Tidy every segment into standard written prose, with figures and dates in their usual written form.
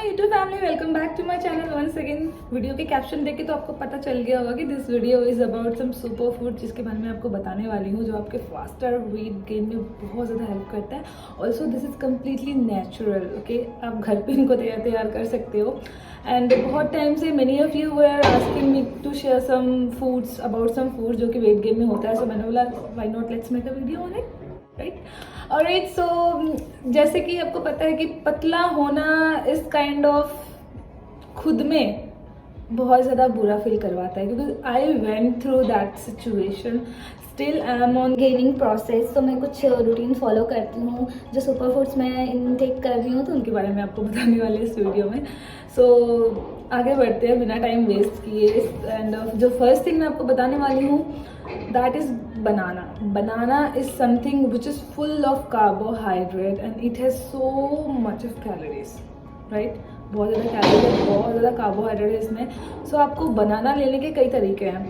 YouTube family, welcome back to my channel once again. Video के caption देख के तो आपको पता चल गया होगा कि this video is about some super food, जिसके बारे में आपको बताने वाली हूँ, जो आपके फास्टर वेट गेन में बहुत ज़्यादा हेल्प करता है। Also this is completely natural. Okay, आप घर पे इनको तैयार कर सकते हो। एंड बहुत टाइम से many of you were asking me to share some foods about some food जो कि वेट गेन में होता है। सो मैंने बोला why not, let's make a video on it, right. Alright, so जैसे कि आपको पता है कि पतला होना इस काइंड ऑफ खुद में बहुत ज़्यादा बुरा फील करवाता है, क्योंकि I went through that situation. Still I am on gaining process. तो मैं कुछ रूटीन फॉलो करती हूँ, जो सुपर फूड्स मैं इनटेक कर रही हूँ, तो उनके बारे में आपको बताने वाले इस वीडियो में। सो आगे बढ़ते हैं बिना टाइम वेस्ट किए। एंड जो फर्स्ट थिंग मैं आपको बताने वाली हूँ, that is banana. Banana is something which is full of carbohydrate and it has so much of calories, right. बहुत ज़्यादा कैलोरी है, बहुत ज़्यादा कार्बोहाइड्रेट है इसमें। सो आपको बनाना लेने के कई तरीके हैं,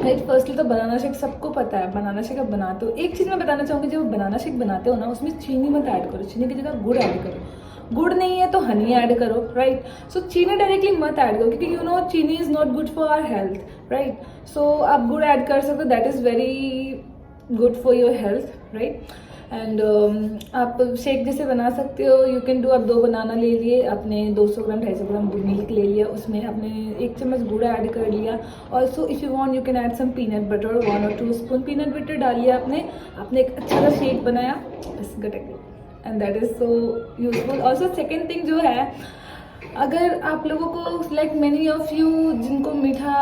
राइट। फर्स्टली तो बनाना शेक सबको पता है। बनाना शेक आप बनाते हो, एक चीज़ मैं बताना चाहूँगी, जब बनाना शेक बनाते हो ना, उसमें चीनी मत ऐड करो, चीनी की जगह गुड़ ऐड करो। गुड़ नहीं है तो हनी ऐड करो, राइट। सो चीनी डायरेक्टली मत ऐड करो, क्योंकि यू नो चीनी is not good for our health, right. So आप गुड़ ऐड कर सकते हो, that is very good for your health, right. And आप शेक जैसे बना सकते हो, यू कैन डू। आप 2 बनाना ले लिए, आपने 200 ग्राम 250 ग्राम मिल्क ले लिया, उसमें आपने 1 चम्मच गुड़ ऐड कर लिया। Also if you want you can add some peanut butter, 1 और 2 स्पून पीनट बटर डाल लिया आपने एक अच्छा सा शेक बनाया, बस गटक। And that is so useful. Also second thing जो है, अगर आप लोगों को लाइक मेनी ऑफ यू जिनको मीठा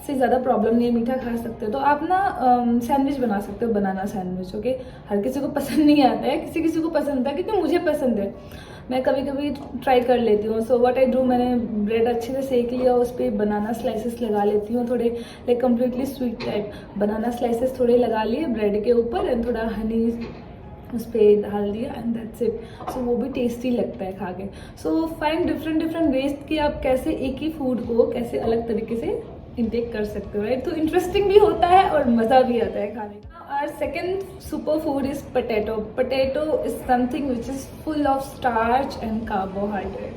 से ज़्यादा प्रॉब्लम नहीं है, मीठा खा सकते हो, तो आप ना सैंडविच बना सकते हो, बनाना सैंडविच। ओके, हर किसी को पसंद नहीं आता है, किसी किसी को पसंद आता है, क्योंकि मुझे पसंद है, मैं कभी कभी ट्राई कर लेती हूँ। सो व्हाट आई डू, मैंने ब्रेड अच्छे से सेक लिया, उस पर बनाना स्लाइसेस लगा लेती हूँ, थोड़े लाइक कम्प्लीटली स्वीट टाइप बनाना स्लाइसेस थोड़े लगा लिए ब्रेड के ऊपर, एंड थोड़ा हनी उस पर डाल दिया, एंड दैट्स इट। सो वो भी टेस्टी लगता है खा के। सो फाइंड डिफरेंट वेज कि आप कैसे एक ही फूड को कैसे अलग तरीके से इंटेक कर सकते हो, राइट। तो इंटरेस्टिंग भी होता है और मज़ा भी आता है खाने का। और second super food is potato. Potato is something which is full of starch and carbohydrate,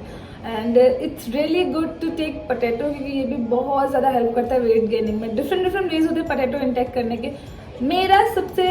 and it's really good to take potato, क्योंकि ये भी बहुत ज़्यादा हेल्प करता है वेट गेनिंग में। डिफरेंट वेज होते हैं पोटैटो इंटेक करने के। मेरा सबसे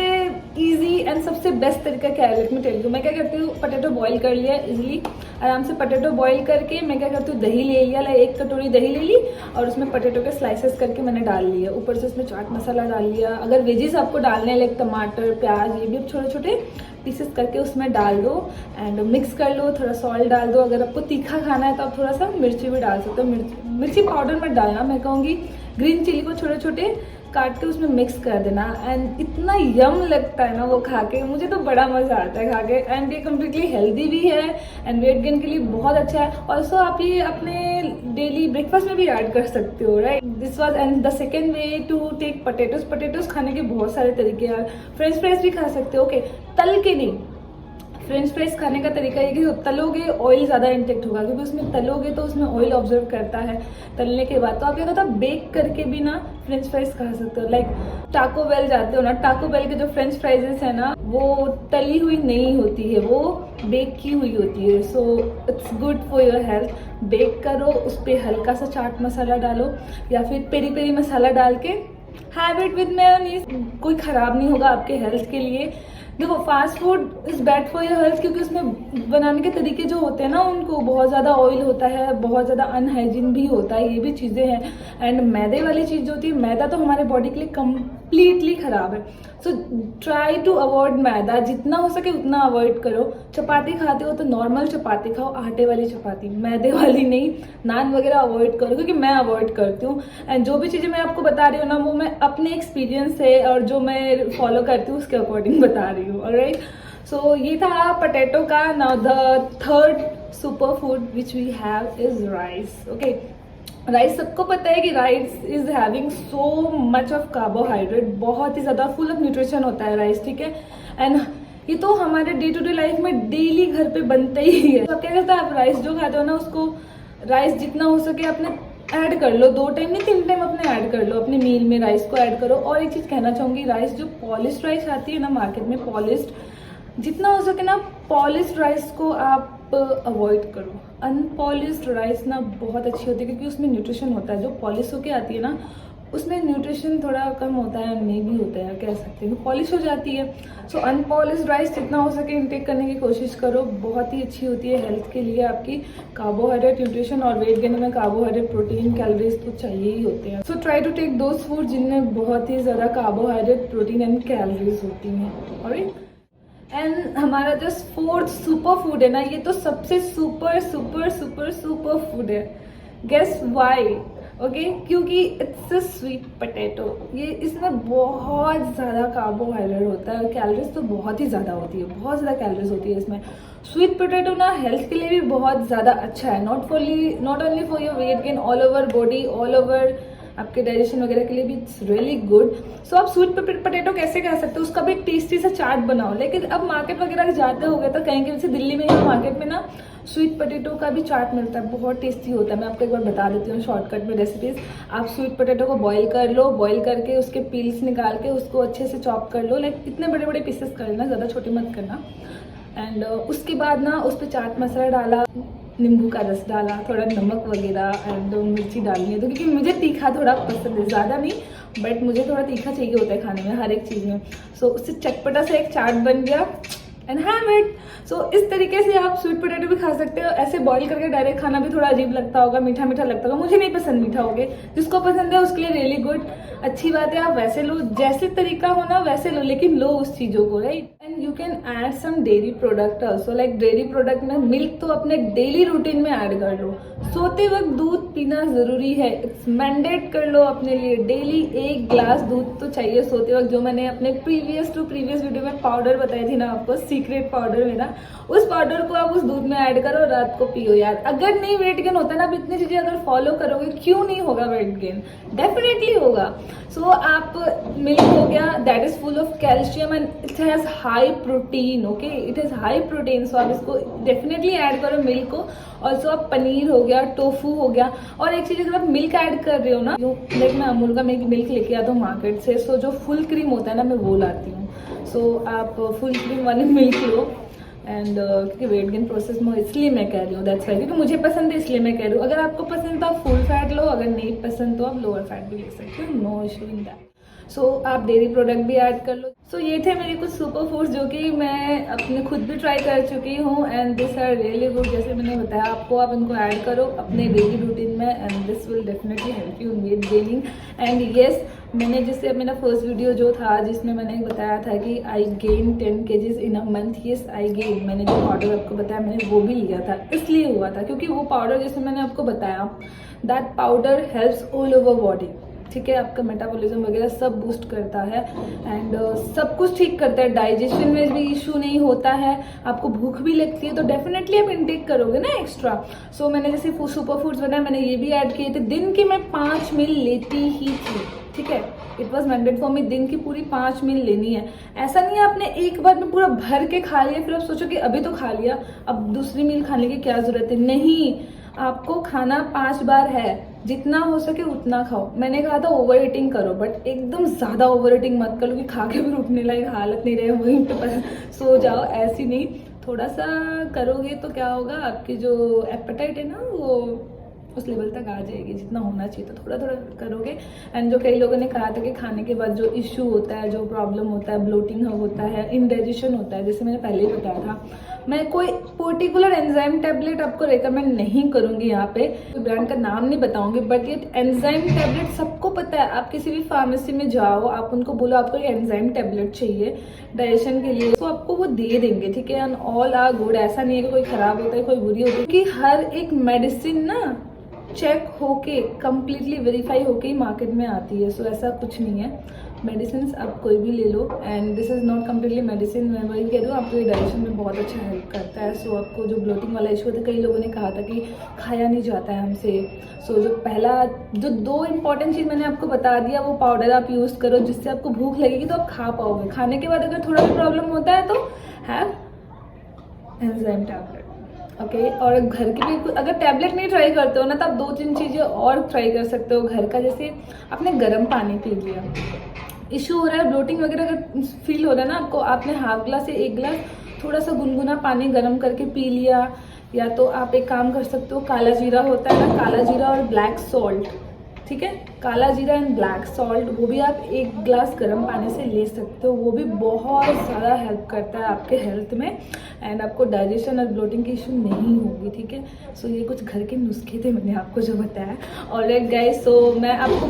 इजी एंड सबसे बेस्ट तरीका क्या है, लेट मी टेल यू। मैं क्या करती हूँ, पोटैटो बॉईल कर लिया इजीली, आराम से पोटैटो बॉईल करके मैं क्या करती हूँ, दही ले लिया, लाइक 1 कटोरी दही ले ली, और उसमें पोटैटो के स्लाइसेस करके मैंने डाल लिया। ऊपर से उसमें चाट मसाला डाल लिया। अगर वेजीज आपको डालने हैं लाइक टमाटर, प्याज, ये भी आप छोटे छोटे पीसेस करके उसमें डाल दो, एंड मिक्स कर लो। थोड़ा सॉल्ट डाल दो, अगर आपको तीखा खाना है तो आप थोड़ा सा मिर्ची भी डाल सकते हो। मिर्ची पाउडर मत डालना, मैं कहूँगी ग्रीन चिली को छोटे छोटे काट के उसमें मिक्स कर देना, एंड इतना यम लगता है ना वो खा के, मुझे तो बड़ा मज़ा आता है खा के। एंड ये कम्प्लीटली हेल्दी भी है एंड वेट गेन के लिए बहुत अच्छा है। ऑल्सो आप ये अपने डेली ब्रेकफास्ट में भी ऐड कर सकते हो, right. This was and the second way to take potatoes खाने के बहुत सारे तरीके हैं। फ्रेंच फ्राइज भी खा सकते हो, ओके, तल के नहीं। फ्रेंच फ्राइज खाने का तरीका ये कि तलोगे ऑयल ज़्यादा इंटेक्ट होगा, क्योंकि उसमें तलोगे तो उसमें ऑयल ऑब्जर्व करता है तलने के बाद। तो आप क्या कहते हो, बेक करके भी ना फ्रेंच फ्राइज खा सकते हो। लाइक टाको बेल जाते हो ना, टाको बेल के जो फ्रेंच फ्राइजेस है ना, वो तली हुई नहीं होती है, वो बेक की हुई होती है। So it's good for your health. Bake करो, उस पर हल्का सा चाट मसाला डालो, या फिर पेरी पेरी मसाला डाल के हैव इट विद मेयोनीज। कोई ख़राब नहीं होगा आपके हेल्थ के लिए। देखो, fast food is bad for your health, क्योंकि उसमें बनाने के तरीके जो होते हैं ना, उनको बहुत ज़्यादा ऑयल होता है, बहुत ज़्यादा अनहाइजीन भी होता है, ये भी चीज़ें हैं। एंड मैदे वाली चीज़ जो होती है, मैदा तो हमारे बॉडी के लिए कम्प्लीटली ख़राब है। सो ट्राई टू अवॉइड मैदा, जितना हो सके उतना अवॉइड करो। चपाती खाते हो तो नॉर्मल चपाती खाओ, आटे वाली चपाती, मैदे वाली नहीं। नान वगैरह अवॉइड करो, क्योंकि मैं अवॉइड करती हूँ। एंड जो भी चीज़ें मैं आपको बता रही हूँ ना, वो मैं अपने एक्सपीरियंस से और जो मैं फॉलो करती हूँ उसके अकॉर्डिंग बता रही हूँ, ऑलराइट। सो ये था पोटैटो का। Now the third super food which we have is rice. Okay, rice सबको पता है कि rice is having so much of carbohydrate, बहुत ही ज़्यादा फुल ऑफ न्यूट्रिशन होता है राइस, ठीक है। एंड ये तो हमारे डे टू डे लाइफ में डेली घर पे बनते ही है। तो क्या कहते हैं, आप राइस जो खाते हो ना, उसको राइस जितना हो सके अपने ऐड कर लो, 2 टाइम नहीं 3 टाइम अपने ऐड कर लो, अपनी मील में राइस को ऐड करो। और एक चीज़ कहना चाहूँगी, राइस जो पॉलिश्ड राइस आती है ना मार्केट में, पॉलिश्ड, जितना हो सके ना पॉलिश्ड राइस को आप आप अवॉइड करो। अनपॉलिश्ड राइस ना बहुत अच्छी होती है क्योंकि उसमें न्यूट्रिशन होता है। जो पॉलिश होके आती है ना उसमें न्यूट्रिशन थोड़ा कम होता है, मे भी होता है, कह सकते हैं, पॉलिश हो जाती है। सो अनपॉलिश्ड राइस जितना हो सके इंटेक करने की कोशिश करो, बहुत ही अच्छी होती है हेल्थ के लिए। आपकी कार्बोहाइड्रेट, न्यूट्रिशन और वेट गेन में कार्बोहाइड्रेट, प्रोटीन, कैलोरीज तो चाहिए ही होते हैं। So try to take those food जिनमें बहुत ही ज़्यादा कार्बोहाइड्रेट, प्रोटीन एंड कैलोरीज होती हैं। ऑलराइट, एंड हमारा जो फोर्थ सुपर फूड है ना, ये तो सबसे super super super super food है। Guess why? ओके, क्योंकि इट्स अ स्वीट पोटैटो। ये इसमें बहुत ज़्यादा कार्बोहाइड्रेट होता है और कैलोरीज तो बहुत ही ज़्यादा होती है, बहुत ज़्यादा कैलोरीज होती है इसमें। स्वीट पोटैटो ना हेल्थ के लिए भी बहुत ज़्यादा अच्छा है, not only for your weight gain, all over body, all over आपके डाइजेशन वगैरह के लिए भी इट्स रियली गुड। सो आप स्वीट पोटैटो कैसे खा सकते हो, उसका भी एक टेस्टी सा चाट बनाओ। लेकिन अब मार्केट वगैरह जाते होगे तो कहेंगे जैसे दिल्ली में यहाँ मार्केट में ना स्वीट पोटैटो का भी चाट मिलता है, बहुत टेस्टी होता है। मैं आपको एक बार बता देती हूँ शॉर्टकट में रेसिपीज। आप स्वीट पोटैटो को बॉईल कर लो, बॉईल करके उसके पील्स निकाल के उसको अच्छे से चॉप कर लो, लाइक इतने बड़े बड़े पीसेस कर लेना, ज़्यादा छोटे मत करना। एंड उसके बाद ना उस पर चाट मसाला डाला, नींबू का रस डाला, थोड़ा नमक वगैरह एंड मिर्ची डालनी है तो, क्योंकि मुझे तीखा थोड़ा पसंद है, ज़्यादा नहीं बट मुझे थोड़ा तीखा चाहिए होता है खाने में, हर एक चीज़ में। सो उससे चटपटा सा एक चाट बन गया एंड हैव इट। सो इस तरीके से आप स्वीट पोटैटो भी खा सकते हो। ऐसे बॉईल करके डायरेक्ट खाना भी थोड़ा अजीब लगता होगा, मीठा मीठा लगता होगा, मुझे नहीं पसंद मीठा हो गया, जिसको पसंद है उसके लिए रियली गुड, अच्छी बात है। आप वैसे लो, जैसे तरीका हो ना वैसे लो, लेकिन लो उस चीज़ों को, right. And you can add some dairy product also, like dairy product में मिल्क तो अपने डेली रूटीन में ऐड कर लो। सोते वक्त दूध पीना ज़रूरी है, इट्स मैंडेट कर लो अपने लिए, डेली 1 गिलास दूध तो चाहिए सोते वक्त। जो मैंने अपने प्रीवियस वीडियो में पाउडर बताई थी ना आपको, सीक्रेट पाउडर मेरा, उस पाउडर को आप उस दूध में ऐड करो, रात को पियो यार। अगर नहीं वेट गेन होता ना, अब इतनी चीज़ें अगर फॉलो करोगे, क्यों नहीं होगा वेट गेन? डेफिनेटली होगा। सो आप मिल्क हो गया, that is full of calcium and it has high protein, okay, it is high protein. So आप इसको डेफिनेटली ऐड करो मिल्क को। ऑल्सो आप पनीर हो गया, टोफू हो गया। और एक चीज़, अगर आप मिल्क ऐड कर रहे हो ना, लाइक मैं अमूल का मिल्क लेके आता हूँ मार्केट से, सो जो फुल क्रीम होता है ना, मैं वो लाती हूँ। सो आप फुल क्रीम वाले मिल्क लो एंड क्योंकि वेट गेन प्रोसेस में इसलिए मैं कह रही हूँ, दैट्स वाई, क्योंकि मुझे पसंद है इसलिए मैं कह रही हूँ। अगर आपको पसंद तो आप फुल फैट लो, अगर नहीं पसंद तो आप लोअर फैट भी ले सकते हो, नो इशू इन दैट। सो आप डेयरी प्रोडक्ट भी ऐड कर लो। सो ये थे मेरे कुछ सुपर फूड्स जो कि मैं अपने खुद भी ट्राई कर चुकी हूँ and this are really good. जैसे मैंने बताया आपको, आप इनको ऐड करो अपने डेली रूटीन में and this will definitely help you in weight gaining. And yes, मैंने जैसे मेरा फर्स्ट वीडियो जो था जिसमें मैंने बताया था कि I gain 10 kgs in a month, yes I gain. मैंने जो पाउडर आपको बताया मैंने वो भी लिया था, इसलिए हुआ था क्योंकि वो पाउडर जैसे मैंने आपको बताया, that powder helps all over body, ठीक है, आपका मेटाबॉलिज्म वगैरह सब बूस्ट करता है एंड सब कुछ ठीक करता है। डाइजेशन में भी इशू नहीं होता है, आपको भूख भी लगती है तो डेफिनेटली आप इनटेक करोगे ना एक्स्ट्रा। सो मैंने जैसे सुपर फूड्स बनाए, मैंने ये भी ऐड किए थे। दिन की मैं 5 मील लेती ही थी, ठीक है, it was mandate for me, दिन की पूरी 5 मील लेनी है। ऐसा नहीं है आपने एक बार में पूरा भर के खा लिया फिर आप सोचो कि अभी तो खा लिया, अब दूसरी मील खाने की क्या जरूरत है। नहीं, आपको खाना 5 बार है, जितना हो सके उतना खाओ। मैंने कहा था ओवर ईटिंग करो, बट एकदम ज़्यादा ओवर ईटिंग मत करो कि खा के भी उठने लायक हालत नहीं रहे, वहीं पे सो जाओ, ऐसी नहीं। थोड़ा सा करोगे तो क्या होगा, आपकी जो एपेटाइट है ना वो उस लेवल तक आ जाएगी जितना होना चाहिए, तो थोड़ा थोड़ा करोगे। एंड जो कई लोगों ने कहा था कि खाने के बाद जो इश्यू होता है, जो प्रॉब्लम होता है, ब्लोटिंग होता है, इनडाइजेशन होता है, जैसे मैंने पहले ही बताया था, मैं कोई पर्टिकुलर एंजाइम टैबलेट आपको रेकमेंड नहीं करूंगी, यहाँ पे कोई ब्रांड का नाम नहीं बताऊंगी, बट ये एंजाइम टैबलेट सबको पता है। आप किसी भी फार्मेसी में जाओ, आप उनको बोलो आपको एंजाइम टैबलेट चाहिए डाइजेशन के लिए, तो आपको वो दे देंगे, ठीक है। एंड ऑल आर गुड, ऐसा नहीं है कि कोई खराब होता है कोई बुरी होती है, क्योंकि हर एक मेडिसिन ना चेक होके कंप्लीटली वेरीफाई होके ही मार्केट में आती है। सो ऐसा कुछ नहीं है, मेडिसिन आप कोई भी ले लो and this is not completely medicine. मैं वही कह रही हूँ, आपको डाइजेशन में बहुत अच्छा हेल्प करता है। सो आपको जो ब्लोटिंग वाला इशू होता है, कई लोगों ने कहा था कि खाया नहीं जाता है हमसे। सो जो 2 इंपॉर्टेंट चीज़ मैंने आपको बता दिया, वो पाउडर आप यूज़ करो जिससे आपको भूख लगेगी तो आप खा पाओगे। खाने के बाद अगर थोड़ा भी प्रॉब्लम होता है तो हैव एंजाइम टैबलेट, ओके। और घर की भी अगर टैबलेट नहीं ट्राई करते हो ना, तो आप 2-3 चीज़ें और ट्राई कर सकते हो घर का। जैसे आपने गर्म पानी पी लिया, इशू हो रहा है ब्लोटिंग वगैरह अगर फील हो रहा है ना आपको, आपने हाफ ग्लास से 1 गिलास थोड़ा सा गुनगुना पानी गर्म करके पी लिया, या तो आप एक काम कर सकते हो, काला जीरा होता है ना, काला जीरा और ब्लैक सॉल्ट, ठीक है, काला जीरा एंड ब्लैक सॉल्ट, वो भी आप 1 ग्लास गर्म पानी से ले सकते हो। वो भी बहुत ज़्यादा हेल्प करता है आपके हेल्थ में एंड आपको डाइजेशन और ब्लोटिंग की इशू नहीं होगी, ठीक है। सो ये कुछ घर के नुस्खे थे मैंने आपको जो बताया। ऑलराइट गाइस, सो मैं आपको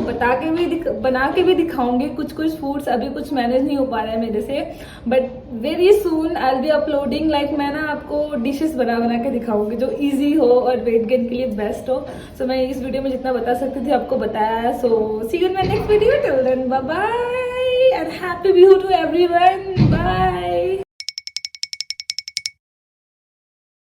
बना के भी दिखाऊंगी कुछ फूड्स। अभी कुछ मैनेज नहीं हो पा रहा है मेरे से, but very soon I will be uploading. Like मैं ना आपको डिशेस बना के दिखाऊंगी जो ईजी हो और वेट गेन के लिए बेस्ट हो। सो मैं इस वीडियो में जितना बता सकती थी आपको बताया। So see you in my next video, till then bye bye and happy Bihu to everyone.